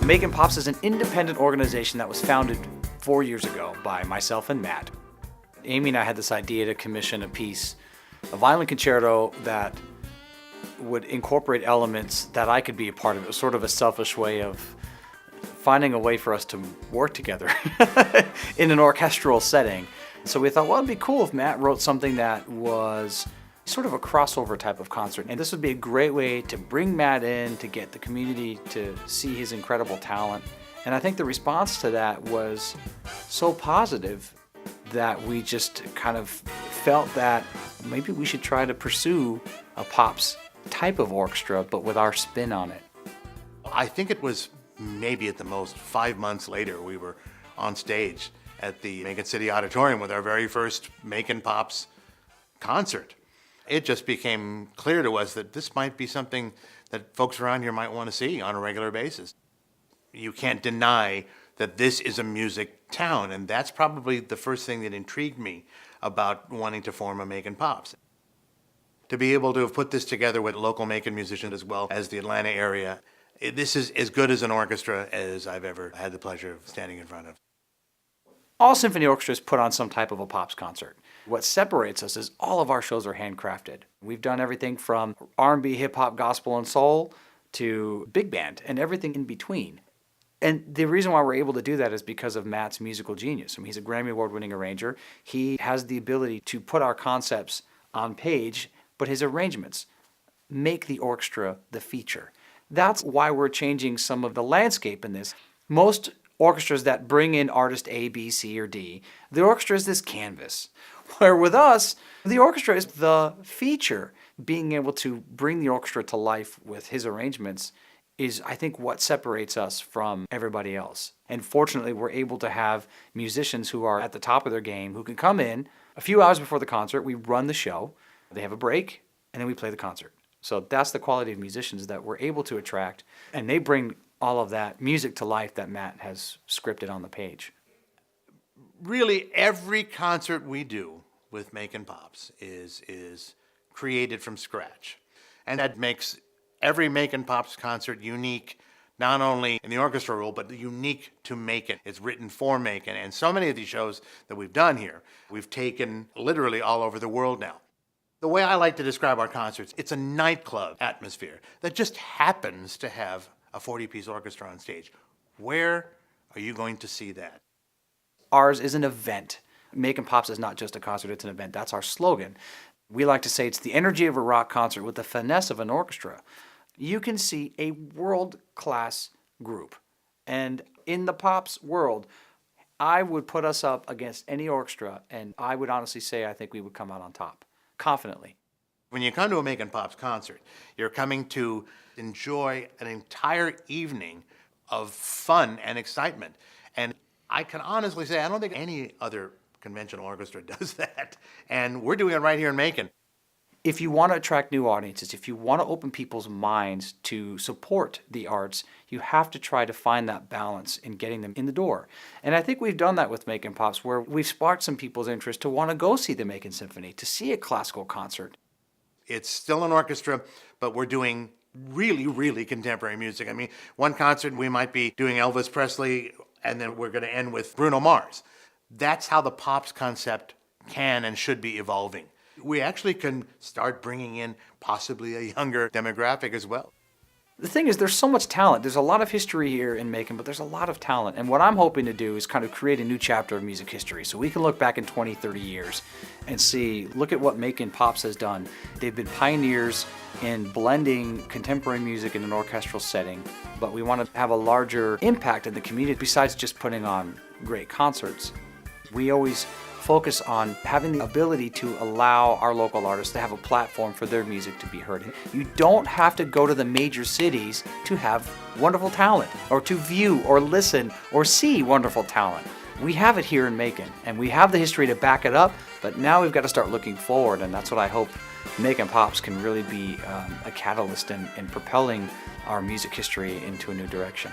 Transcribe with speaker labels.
Speaker 1: Macon Pops is an independent organization that was founded 4 years ago by myself and Matt. Amy and I had this idea to commission a piece, a violin concerto that would incorporate elements that I could be a part of. It was sort of a selfish way of finding a way for us to work together in an orchestral setting. So we thought, well, it'd be cool if Matt wrote something that was sort of a crossover type of concert. And this would be a great way to bring Matt in, to get the community to see his incredible talent. And I think the response to that was so positive that we just kind of felt that maybe we should try to pursue a Pops type of orchestra, but with our spin on it.
Speaker 2: I think it was maybe at the most 5 months later, we were on stage at the Macon City Auditorium with our very first Macon Pops concert. It just became clear to us that this might be something that folks around here might want to see on a regular basis. You can't deny that this is a music town, and that's probably the first thing that intrigued me about wanting to form a Macon Pops. To be able to have put this together with local Macon musicians as well as the Atlanta area, this is as good as an orchestra as I've ever had the pleasure of standing in front of.
Speaker 1: All symphony orchestras put on some type of a Pops concert. What separates us is all of our shows are handcrafted. We've done everything from R&B, hip-hop, gospel, and soul to big band and everything in between. And the reason why we're able to do that is because of Matt's musical genius. I mean, he's a Grammy Award-winning arranger. He has the ability to put our concepts on page, but his arrangements make the orchestra the feature. That's why we're changing some of the landscape in this. Most orchestras that bring in artist A, B, C, or D, the orchestra is this canvas. Where with us, the orchestra is the feature. Being able to bring the orchestra to life with his arrangements is, I think, what separates us from everybody else. And fortunately, we're able to have musicians who are at the top of their game, who can come in a few hours before the concert, we run the show, they have a break, and then we play the concert. So that's the quality of musicians that we're able to attract, and they bring all of that music to life that Matt has scripted on the page.
Speaker 2: Really, every concert we do with Macon Pops is created from scratch. And that makes every Macon Pops concert unique, not only in the orchestra role, but unique to Macon. It's written for Macon. And so many of these shows that we've done here, we've taken literally all over the world now. The way I like to describe our concerts, it's a nightclub atmosphere that just happens to have a 40-piece orchestra on stage. Where are you going to see that?
Speaker 1: Ours is an event. Macon Pops is not just a concert, it's an event. That's our slogan. We like to say it's the energy of a rock concert with the finesse of an orchestra. You can see a world-class group. And in the Pops world, I would put us up against any orchestra, and I would honestly say I think we would come out on top, confidently.
Speaker 2: When you come to a Macon Pops concert, you're coming to enjoy an entire evening of fun and excitement. And I can honestly say I don't think any other conventional orchestra does that. And we're doing it right here in Macon.
Speaker 1: If you want to attract new audiences, if you want to open people's minds to support the arts, you have to try to find that balance in getting them in the door. And I think we've done that with Macon Pops, where we've sparked some people's interest to want to go see the Macon Symphony, to see a classical concert.
Speaker 2: It's still an orchestra, but we're doing really, really contemporary music. I mean, one concert we might be doing Elvis Presley, and then we're going to end with Bruno Mars. That's how the Pops concept can and should be evolving. We actually can start bringing in possibly a younger demographic as well.
Speaker 1: The thing is, there's so much talent. There's a lot of history here in Macon, but there's a lot of talent. And what I'm hoping to do is kind of create a new chapter of music history so we can look back in 20, 30 years and see, look at what Macon Pops has done. They've been pioneers in blending contemporary music in an orchestral setting, but we want to have a larger impact in the community besides just putting on great concerts. We always focus on having the ability to allow our local artists to have a platform for their music to be heard. You don't have to go to the major cities to have wonderful talent, or to view or listen or see wonderful talent. We have it here in Macon, and we have the history to back it up, but now we've got to start looking forward, and that's what I hope Macon Pops can really be a catalyst in propelling our music history into a new direction.